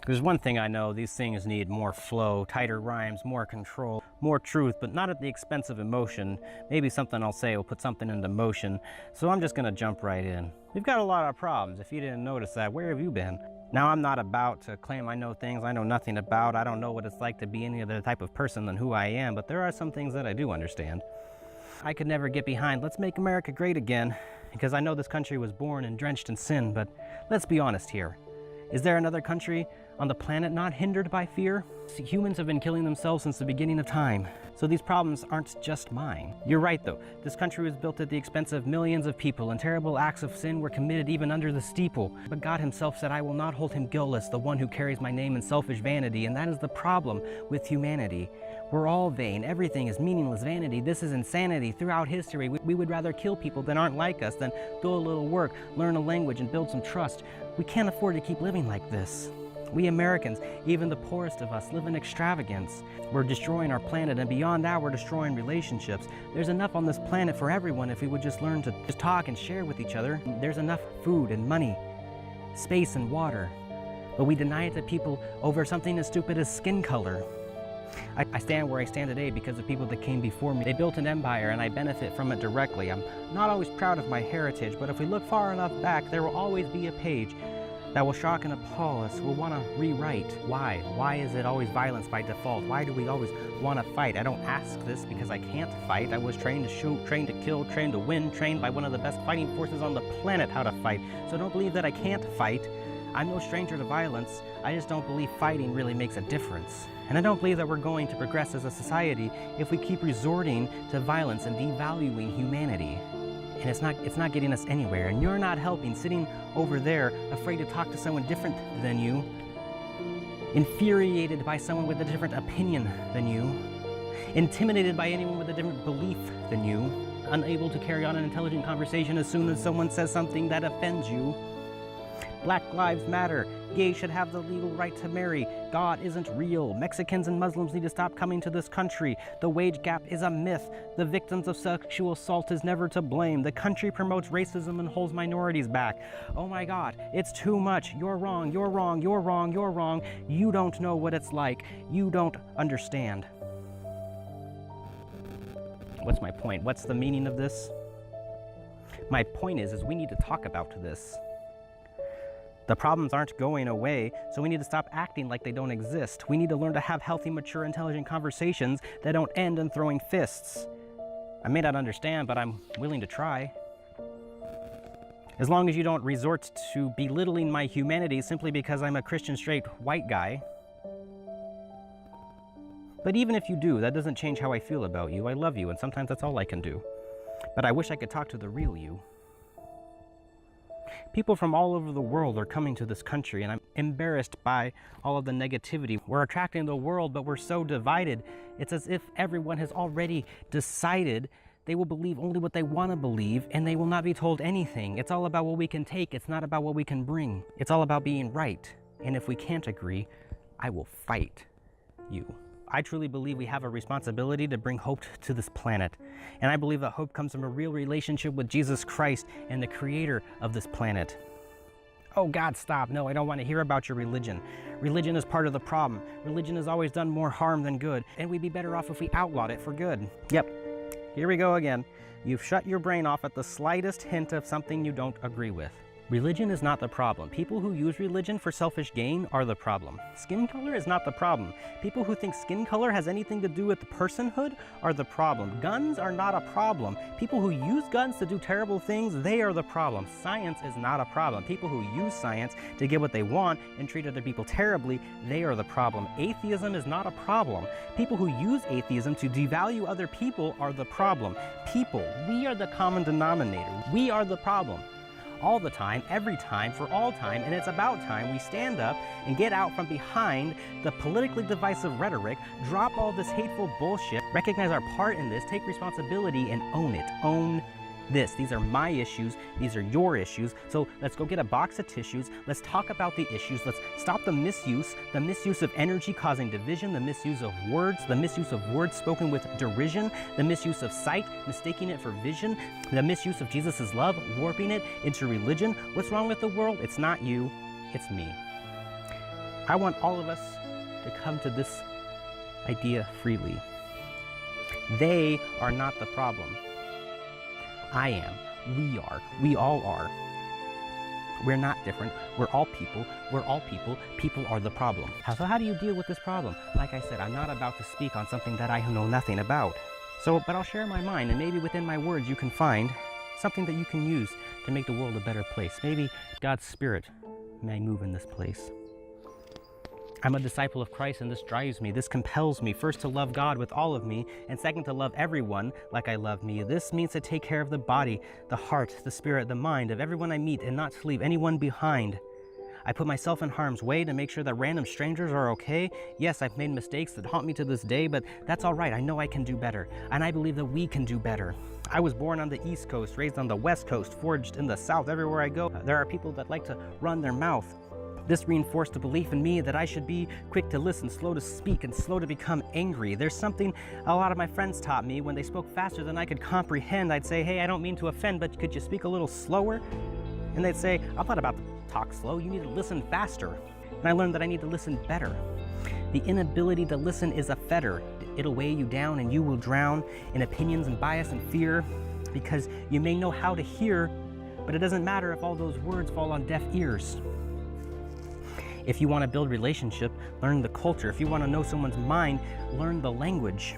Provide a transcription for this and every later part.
There's one thing I know, these things need more flow, tighter rhymes, more control, more truth, but not at the expense of emotion. Maybe something I'll say will put something into motion, so I'm just gonna jump right in. We've got a lot of problems. If you didn't notice that, where have you been? Now, I'm not about to claim I know things I know nothing about. I don't know what it's like to be any other type of person than who I am, but there are some things that I do understand. I could never get behind, let's make America great again, because I know this country was born and drenched in sin, but let's be honest here. Is there another country on the planet not hindered by fear? See, humans have been killing themselves since the beginning of time, so these problems aren't just mine. You're right though, this country was built at the expense of millions of people, and terrible acts of sin were committed even under the steeple. But God himself said, I will not hold him guiltless, the one who carries my name in selfish vanity, and that is the problem with humanity. We're all vain, everything is meaningless vanity. This is insanity. Throughout history, we would rather kill people that aren't like us than do a little work, learn a language, and build some trust. We can't afford to keep living like this. We Americans, even the poorest of us, live in extravagance. We're destroying our planet, and beyond that, we're destroying relationships. There's enough on this planet for everyone if we would just learn to just talk and share with each other. There's enough food and money, space and water, but we deny it to people over something as stupid as skin color. I stand where I stand today because of people that came before me. They built an empire and I benefit from it directly. I'm not always proud of my heritage, but if we look far enough back, there will always be a page that will shock and appall us. We'll want to rewrite. Why? Why is it always violence by default? Why do we always want to fight? I don't ask this because I can't fight. I was trained to shoot, trained to kill, trained to win, trained by one of the best fighting forces on the planet how to fight. So don't believe that I can't fight. I'm no stranger to violence. I just don't believe fighting really makes a difference. And I don't believe that we're going to progress as a society if we keep resorting to violence and devaluing humanity. And it's not getting us anywhere. And you're not helping, sitting over there, afraid to talk to someone different than you, infuriated by someone with a different opinion than you, intimidated by anyone with a different belief than you, unable to carry on an intelligent conversation as soon as someone says something that offends you. Black lives matter. Gays should have the legal right to marry. God isn't real. Mexicans and Muslims need to stop coming to this country. The wage gap is a myth. The victims of sexual assault is never to blame. The country promotes racism and holds minorities back. Oh my God, it's too much. You're wrong, you're wrong, you're wrong, you're wrong. You don't know what it's like. You don't understand. What's my point? What's the meaning of this? My point is we need to talk about this. The problems aren't going away, so we need to stop acting like they don't exist. We need to learn to have healthy, mature, intelligent conversations that don't end in throwing fists. I may not understand, but I'm willing to try. As long as you don't resort to belittling my humanity simply because I'm a Christian straight white guy. But even if you do, that doesn't change how I feel about you. I love you, and sometimes that's all I can do. But I wish I could talk to the real you. People from all over the world are coming to this country, and I'm embarrassed by all of the negativity. We're attracting the world, but we're so divided. It's as if everyone has already decided they will believe only what they want to believe, and they will not be told anything. It's all about what we can take. It's not about what we can bring. It's all about being right. And if we can't agree, I will fight you. I truly believe we have a responsibility to bring hope to this planet. And I believe that hope comes from a real relationship with Jesus Christ and the creator of this planet. Oh God, stop. No, I don't want to hear about your religion. Religion is part of the problem. Religion has always done more harm than good, and we'd be better off if we outlawed it for good. Yep, here we go again. You've shut your brain off at the slightest hint of something you don't agree with. Religion is not the problem. People who use religion for selfish gain are the problem. Skin color is not the problem. People who think skin color has anything to do with personhood are the problem. Guns are not a problem. People who use guns to do terrible things, they are the problem. Science is not a problem. People who use science to get what they want and treat other people terribly, they are the problem. Atheism is not a problem. People who use atheism to devalue other people are the problem. People, we are the common denominator. We are the problem. All the time, every time, for all time, and it's about time we stand up and get out from behind the politically divisive rhetoric, drop all this hateful bullshit, recognize our part in this, take responsibility, and own it. Own this. These are my issues. These are your issues. So let's go get a box of tissues. Let's talk about the issues. Let's stop the misuse of energy causing division, the misuse of words spoken with derision, the misuse of sight, mistaking it for vision, the misuse of Jesus' love, warping it into religion. What's wrong with the world? It's not you, it's me. I want all of us to come to this idea freely. They are not the problem. I am. We are. We all are. We're not different. We're all people. We're all people. People are the problem. So how do you deal with this problem? Like I said, I'm not about to speak on something that I know nothing about. But I'll share my mind, and maybe within my words you can find something that you can use to make the world a better place. Maybe God's Spirit may move in this place. I'm a disciple of Christ, and this drives me. This compels me, first, to love God with all of me, and second, to love everyone like I love me. This means to take care of the body, the heart, the spirit, the mind of everyone I meet, and not to leave anyone behind. I put myself in harm's way to make sure that random strangers are okay. Yes, I've made mistakes that haunt me to this day, but that's all right. I know I can do better, and I believe that we can do better. I was born on the East Coast, raised on the West Coast, forged in the South. Everywhere I go, there are people that like to run their mouth. This reinforced a belief in me that I should be quick to listen, slow to speak, and slow to become angry. There's something a lot of my friends taught me. When they spoke faster than I could comprehend, I'd say, hey, I don't mean to offend, but could you speak a little slower? And they'd say, I'm not about to talk slow, you need to listen faster. And I learned that I need to listen better. The inability to listen is a fetter. It'll weigh you down, and you will drown in opinions and bias and fear, because you may know how to hear, but it doesn't matter if all those words fall on deaf ears. If you want to build relationship, learn the culture. If you want to know someone's mind, learn the language.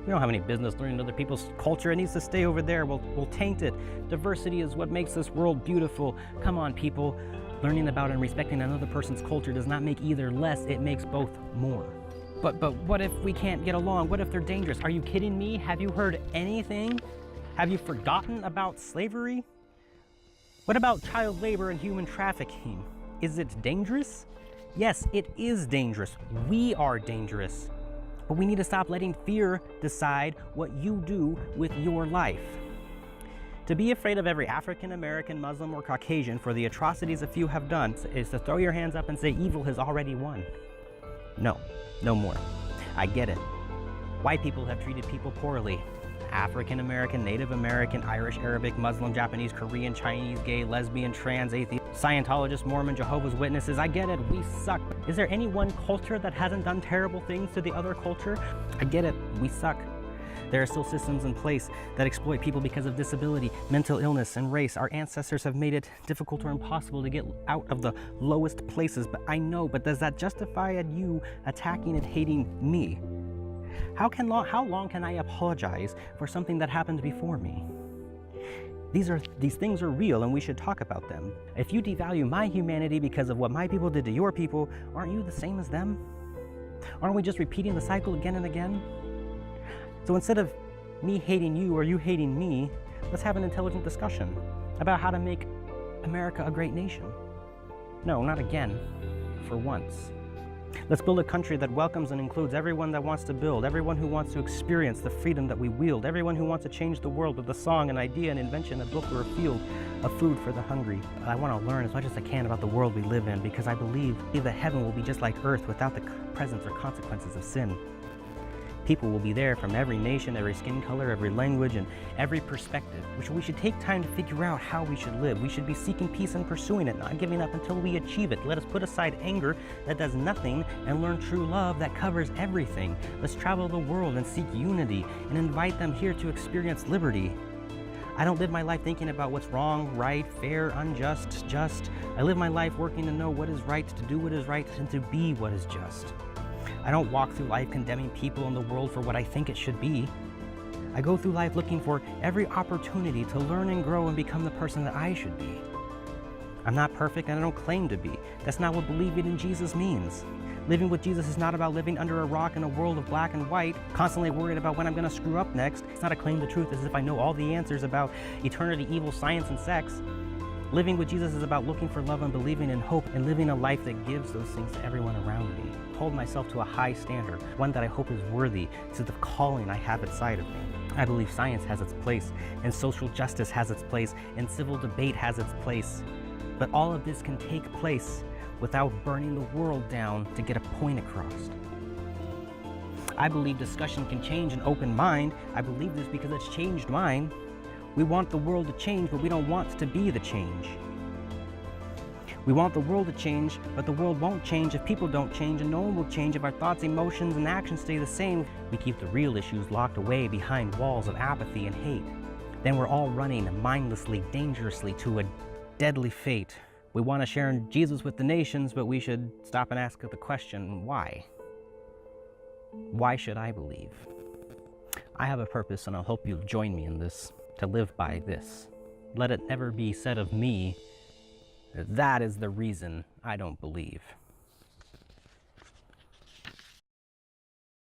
We don't have any business learning other people's culture. It needs to stay over there. We'll taint it. Diversity is what makes this world beautiful. Come on, people. Learning about and respecting another person's culture does not make either less. It makes both more. But what if we can't get along? What if they're dangerous? Are you kidding me? Have you heard anything? Have you forgotten about slavery? What about child labor and human trafficking? Is it dangerous? Yes, it is dangerous. We are dangerous. But we need to stop letting fear decide what you do with your life. To be afraid of every African American, Muslim, or Caucasian for the atrocities a few have done is to throw your hands up and say evil has already won. No, no more. I get it. White people have treated people poorly. African American, Native American, Irish, Arabic, Muslim, Japanese, Korean, Chinese, gay, lesbian, trans, atheist, Scientologist, Mormon, Jehovah's Witnesses. I get it, we suck. Is there any one culture that hasn't done terrible things to the other culture? I get it, we suck. There are still systems in place that exploit people because of disability, mental illness, and race. Our ancestors have made it difficult or impossible to get out of the lowest places, but does that justify you attacking and hating me? How long can I apologize for something that happened before me? These things are real, and we should talk about them. If you devalue my humanity because of what my people did to your people, aren't you the same as them? Aren't we just repeating the cycle again and again? So instead of me hating you or you hating me, let's have an intelligent discussion about how to make America a great nation. No, not again. For once. Let's build a country that welcomes and includes everyone that wants to build, everyone who wants to experience the freedom that we wield, everyone who wants to change the world with a song, an idea, an invention, a book, or a field of food for the hungry. I want to learn as much as I can about the world we live in, because I believe that heaven will be just like earth without the presence or consequences of sin. People will be there from every nation, every skin color, every language, and every perspective, which we should take time to figure out how we should live. We should be seeking peace and pursuing it, not giving up until we achieve it. Let us put aside anger that does nothing and learn true love that covers everything. Let's travel the world and seek unity and invite them here to experience liberty. I don't live my life thinking about what's wrong, right, fair, unjust, just. I live my life working to know what is right, to do what is right, and to be what is just. I don't walk through life condemning people in the world for what I think it should be. I go through life looking for every opportunity to learn and grow and become the person that I should be. I'm not perfect, and I don't claim to be. That's not what believing in Jesus means. Living with Jesus is not about living under a rock in a world of black and white, constantly worried about when I'm going to screw up next. It's not a claim to truth as if I know all the answers about eternity, evil, science, and sex. Living with Jesus is about looking for love and believing in hope and living a life that gives those things to everyone around me. Hold myself to a high standard, one that I hope is worthy to the calling I have inside of me. I believe science has its place, and social justice has its place, and civil debate has its place. But all of this can take place without burning the world down to get a point across. I believe discussion can change an open mind. I believe this because it's changed mine. We want the world to change, but we don't want to be the change. We want the world to change, but the world won't change if people don't change, and no one will change if our thoughts, emotions, and actions stay the same. We keep the real issues locked away behind walls of apathy and hate. Then we're all running mindlessly, dangerously to a deadly fate. We want to share Jesus with the nations, but we should stop and ask the question, why? Why should I believe? I have a purpose, and I hope you'll join me in this, to live by this. Let it never be said of me, that is the reason I don't believe.